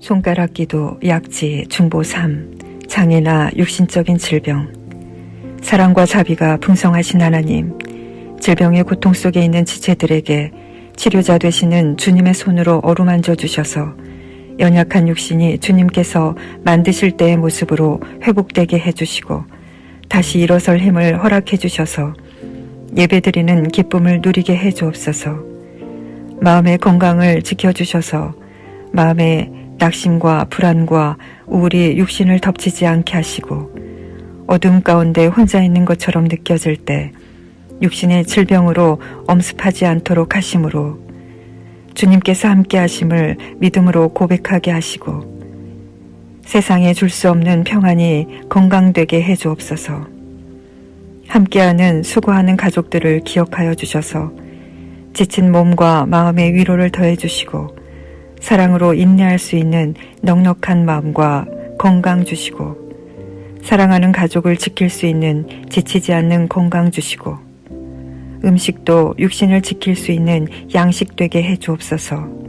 손가락 기도, 약지, 중보 3, 장애나 육신적인 질병. 사랑과 자비가 풍성하신 하나님, 질병의 고통 속에 있는 지체들에게 치료자 되시는 주님의 손으로 어루만져 주셔서 연약한 육신이 주님께서 만드실 때의 모습으로 회복되게 해주시고 다시 일어설 힘을 허락해 주셔서 예배드리는 기쁨을 누리게 해 주옵소서. 마음의 건강을 지켜주셔서 마음의 낙심과 불안과 우울이 육신을 덮치지 않게 하시고 어둠 가운데 혼자 있는 것처럼 느껴질 때 육신의 질병으로 엄습하지 않도록 하심으로 주님께서 함께 하심을 믿음으로 고백하게 하시고 세상에 줄 수 없는 평안이 건강되게 해 주옵소서. 함께하는 수고하는 가족들을 기억하여 주셔서 지친 몸과 마음의 위로를 더해 주시고 사랑으로 인내할 수 있는 넉넉한 마음과 건강 주시고 사랑하는 가족을 지킬 수 있는 지치지 않는 건강 주시고 음식도 육신을 지킬 수 있는 양식 되게 해 주옵소서.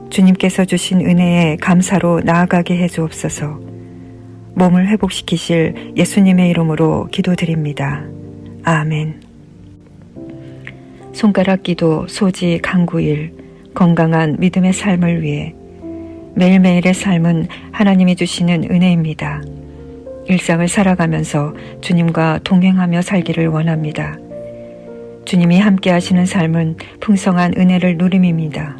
주님께서 주신 은혜에 감사로 나아가게 해 주옵소서. 몸을 회복시키실 예수님의 이름으로 기도드립니다. 아멘. 손가락 기도, 소지, 강구일, 건강한 믿음의 삶을 위해 매일매일의 삶은 하나님이 주시는 은혜입니다. 일상을 살아가면서 주님과 동행하며 살기를 원합니다. 주님이 함께 하시는 삶은 풍성한 은혜를 누림입니다.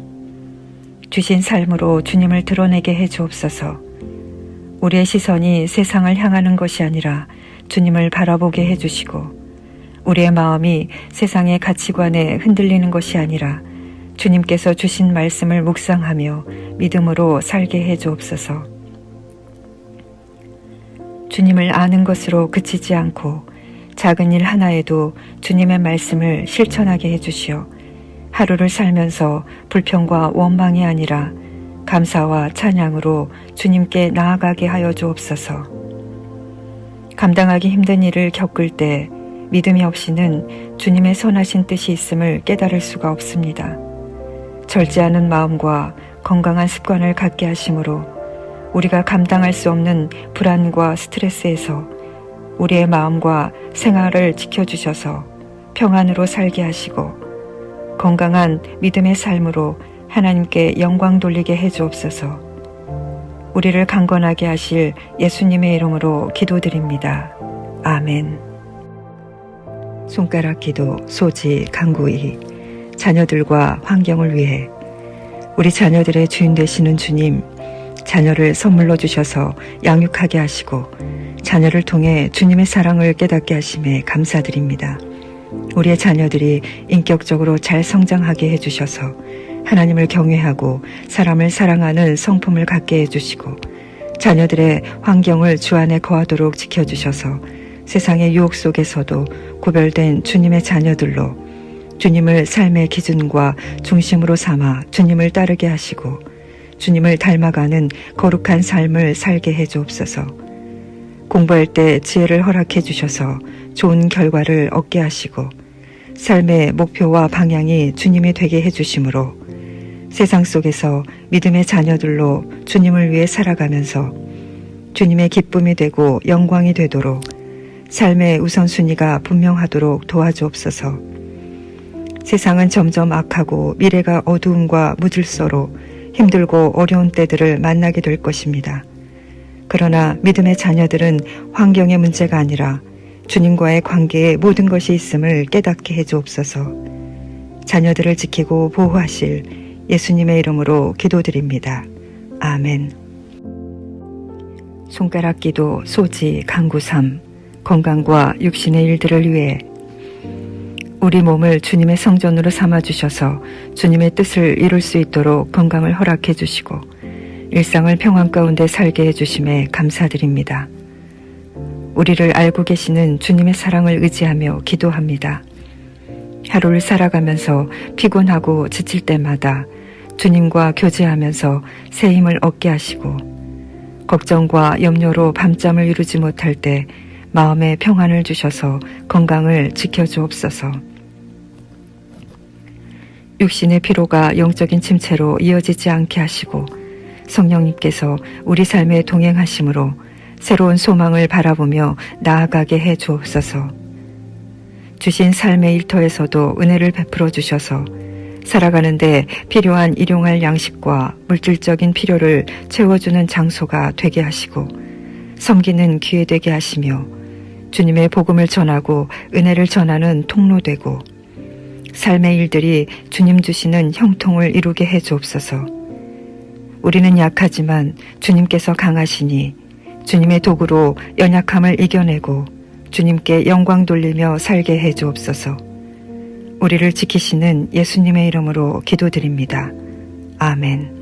주신 삶으로 주님을 드러내게 해 주옵소서. 우리의 시선이 세상을 향하는 것이 아니라 주님을 바라보게 해 주시고 우리의 마음이 세상의 가치관에 흔들리는 것이 아니라 주님께서 주신 말씀을 묵상하며 믿음으로 살게 해 주옵소서. 주님을 아는 것으로 그치지 않고 작은 일 하나에도 주님의 말씀을 실천하게 해 주시어 하루를 살면서 불평과 원망이 아니라 감사와 찬양으로 주님께 나아가게 하여 주옵소서. 감당하기 힘든 일을 겪을 때 믿음이 없이는 주님의 선하신 뜻이 있음을 깨달을 수가 없습니다. 절제하는 마음과 건강한 습관을 갖게 하심으로 우리가 감당할 수 없는 불안과 스트레스에서 우리의 마음과 생활을 지켜주셔서 평안으로 살게 하시고 건강한 믿음의 삶으로 하나님께 영광 돌리게 해 주옵소서. 우리를 강건하게 하실 예수님의 이름으로 기도드립니다. 아멘. 손가락 기도, 소지, 강구이, 자녀들과 환경을 위해 우리 자녀들의 주인 되시는 주님, 자녀를 선물로 주셔서 양육하게 하시고 자녀를 통해 주님의 사랑을 깨닫게 하심에 감사드립니다. 우리의 자녀들이 인격적으로 잘 성장하게 해주셔서 하나님을 경외하고 사람을 사랑하는 성품을 갖게 해주시고 자녀들의 환경을 주 안에 거하도록 지켜주셔서 세상의 유혹 속에서도 구별된 주님의 자녀들로 주님을 삶의 기준과 중심으로 삼아 주님을 따르게 하시고 주님을 닮아가는 거룩한 삶을 살게 해 주옵소서. 공부할 때 지혜를 허락해 주셔서 좋은 결과를 얻게 하시고 삶의 목표와 방향이 주님이 되게 해 주심으로 세상 속에서 믿음의 자녀들로 주님을 위해 살아가면서 주님의 기쁨이 되고 영광이 되도록 삶의 우선순위가 분명하도록 도와주옵소서. 세상은 점점 악하고 미래가 어두움과 무질서로 힘들고 어려운 때들을 만나게 될 것입니다. 그러나 믿음의 자녀들은 환경의 문제가 아니라 주님과의 관계에 모든 것이 있음을 깨닫게 해 주옵소서. 자녀들을 지키고 보호하실 예수님의 이름으로 기도드립니다. 아멘. 손가락 기도, 소지, 강구 3, 건강과 육신의 일들을 위해 우리 몸을 주님의 성전으로 삼아주셔서 주님의 뜻을 이룰 수 있도록 건강을 허락해 주시고 일상을 평안 가운데 살게 해주심에 감사드립니다. 우리를 알고 계시는 주님의 사랑을 의지하며 기도합니다. 하루를 살아가면서 피곤하고 지칠 때마다 주님과 교제하면서 새 힘을 얻게 하시고 걱정과 염려로 밤잠을 이루지 못할 때 마음의 평안을 주셔서 건강을 지켜주옵소서. 육신의 피로가 영적인 침체로 이어지지 않게 하시고 성령님께서 우리 삶에 동행하심으로 새로운 소망을 바라보며 나아가게 해 주옵소서. 주신 삶의 일터에서도 은혜를 베풀어 주셔서 살아가는데 필요한 일용할 양식과 물질적인 필요를 채워주는 장소가 되게 하시고 섬기는 기회 되게 하시며 주님의 복음을 전하고 은혜를 전하는 통로 되고 삶의 일들이 주님 주시는 형통을 이루게 해 주옵소서. 우리는 약하지만 주님께서 강하시니 주님의 도구로 연약함을 이겨내고 주님께 영광 돌리며 살게 해 주옵소서. 우리를 지키시는 예수님의 이름으로 기도드립니다. 아멘.